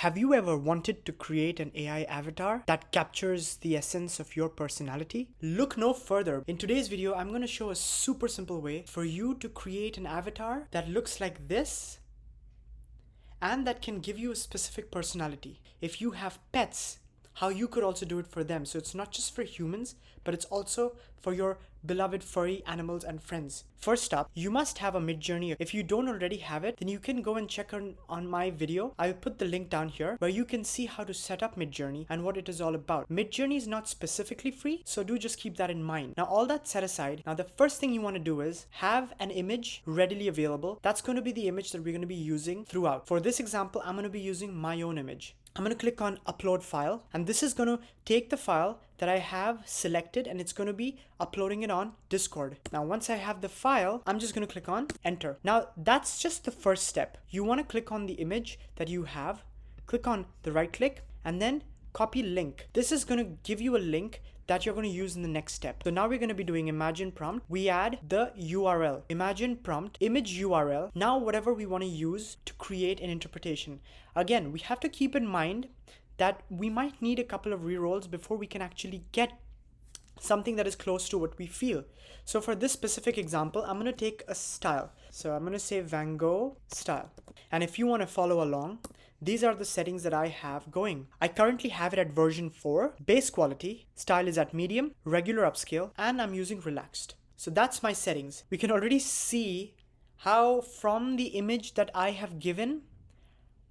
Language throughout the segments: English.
Have you ever wanted to create an AI avatar that captures the essence of your personality? Look no further. In today's video, I'm going to show a super simple way for you to create an avatar that looks like this and that can give you a specific personality. If you have pets, how you could also do it for them. So it's not just for humans, but it's also for your beloved furry animals and friends. First up, you must have a MidJourney. If you don't already have it, then you can go and check on my video. I will put the link down here where you can see how to set up MidJourney and what it is all about. MidJourney is not specifically free, so do just keep that in mind. Now, all that set aside, now the first thing you want to do is have an image readily available. That's going to be the image that we're going to be using throughout. For this example, I'm going to be using my own image. I'm going to click on upload file, and this is going to take the file that I have selected and it's going to be uploading it on Discord. Now, once I have the file, I'm just going to click on enter. Now, that's just the first step. You want to click on the image that you have, click on the right click, and then copy link. This is going to give you a link that you're going to use in the next step. So now we're going to be doing imagine prompt. We add the URL, imagine prompt, image URL. Now whatever we want to use to create an interpretation. Again, we have to keep in mind that we might need a couple of rerolls before we can actually get something that is close to what we feel. So for this specific example, I'm going to take a style. So I'm going to say Van Gogh style. And if you want to follow along, these are the settings that I have going. I currently have it at version 4, base quality, style is at medium, regular upscale, and I'm using relaxed. So that's my settings. We can already see how from the image that I have given,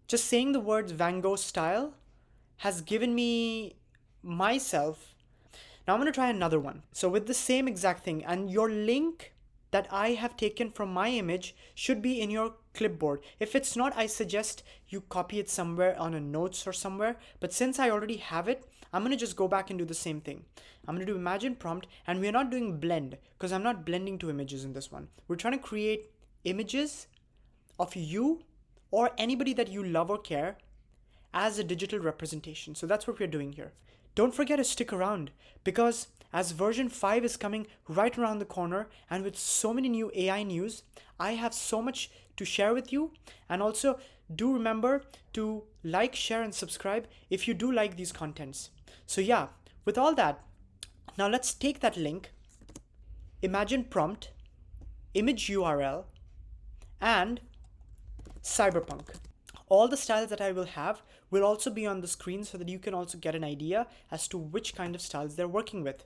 just saying the words Van Gogh style has given me myself. Now I'm going to try another one. So with the same exact thing, and your link that I have taken from my image should be in your clipboard. If it's not, I suggest you copy it somewhere on a notes or somewhere. But since I already have it, I'm going to just go back and do the same thing. I'm going to do imagine prompt, and we're not doing blend because I'm not blending two images in this one. We're trying to create images of you or anybody that you love or care as a digital representation. So that's what we're doing here. Don't forget to stick around because as version 5 is coming right around the corner, and with so many new AI news, I have so much to share with you. And also do remember to like, share, and subscribe if you do like these contents. So yeah, with all that, now let's take that link, imagine prompt, image URL, and cyberpunk. All the styles that I will have will also be on the screen so that you can also get an idea as to which kind of styles they're working with.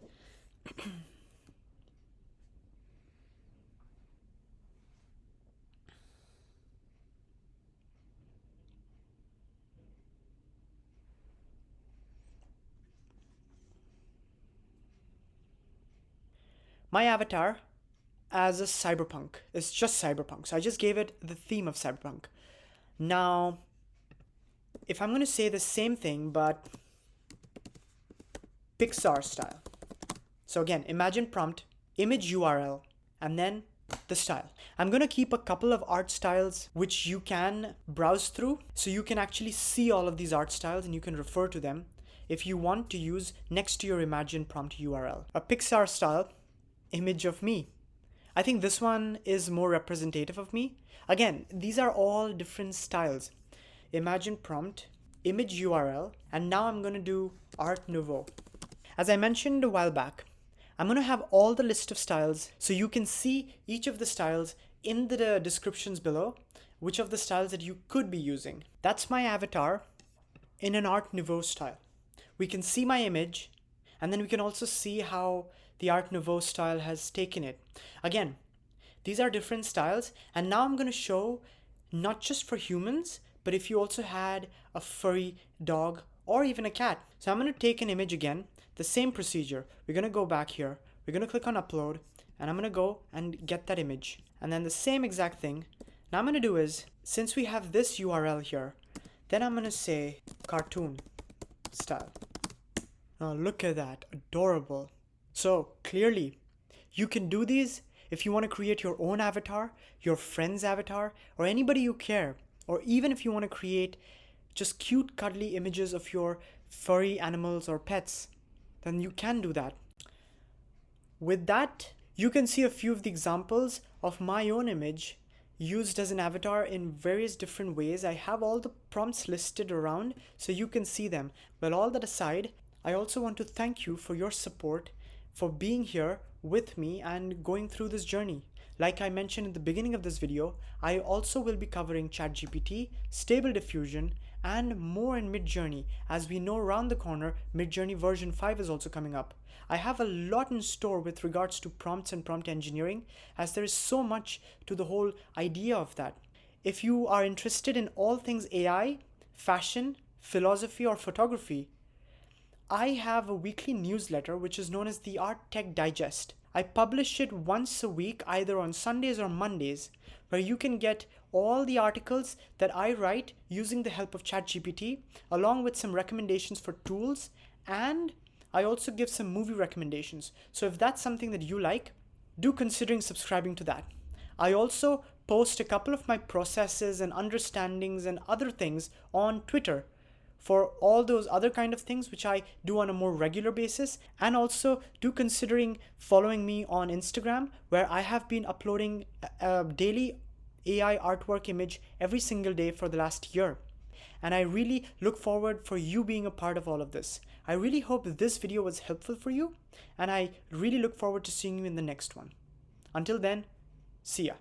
My avatar as a cyberpunk is just cyberpunk. So I just gave it the theme of cyberpunk. Now, if I'm going to say the same thing, but Pixar style. So again, imagine prompt, image URL, and then the style. I'm going to keep a couple of art styles which you can browse through so you can actually see all of these art styles and you can refer to them if you want to use next to your imagine prompt URL. A Pixar style, image of me. I think this one is more representative of me. Again, these are all different styles. Imagine prompt, image URL, and now I'm going to do Art Nouveau. As I mentioned a while back, I'm going to have all the list of styles so you can see each of the styles in the descriptions below, which of the styles that you could be using. That's my avatar in an Art Nouveau style. We can see my image, and then we can also see how the Art Nouveau style has taken it. Again, these are different styles, and now I'm going to show not just for humans, but if you also had a furry dog or even a cat. So I'm going to take an image again, the same procedure. We're going to go back here, we're going to click on upload, and I'm going to go and get that image. And then the same exact thing. Now I'm going to do is, since we have this URL here, then I'm going to say cartoon style. Now look at that, adorable. So clearly, you can do these if you want to create your own avatar, your friend's avatar, or anybody you care, or even if you want to create just cute, cuddly images of your furry animals or pets, then you can do that. With that, you can see a few of the examples of my own image used as an avatar in various different ways. I have all the prompts listed around so you can see them. Well, all that aside, I also want to thank you for your support, for being here with me and going through this journey. Like I mentioned in the beginning of this video, I also will be covering ChatGPT, Stable Diffusion, and more in MidJourney. As we know, around the corner, MidJourney version 5 is also coming up. I have a lot in store with regards to prompts and prompt engineering, as there is so much to the whole idea of that. If you are interested in all things AI, fashion, philosophy, or photography, I have a weekly newsletter which is known as the Art Tech Digest. I publish it once a week, either on Sundays or Mondays, where you can get all the articles that I write using the help of ChatGPT, along with some recommendations for tools, and I also give some movie recommendations. So if that's something that you like, do consider subscribing to that. I also post a couple of my processes and understandings and other things on Twitter for all those other kind of things which I do on a more regular basis. And also do considering following me on Instagram, where I have been uploading a daily AI artwork image every single day for the last year. And I really look forward for you being a part of all of this. I really hope this video was helpful for you, and I really look forward to seeing you in the next one. Until then, see ya.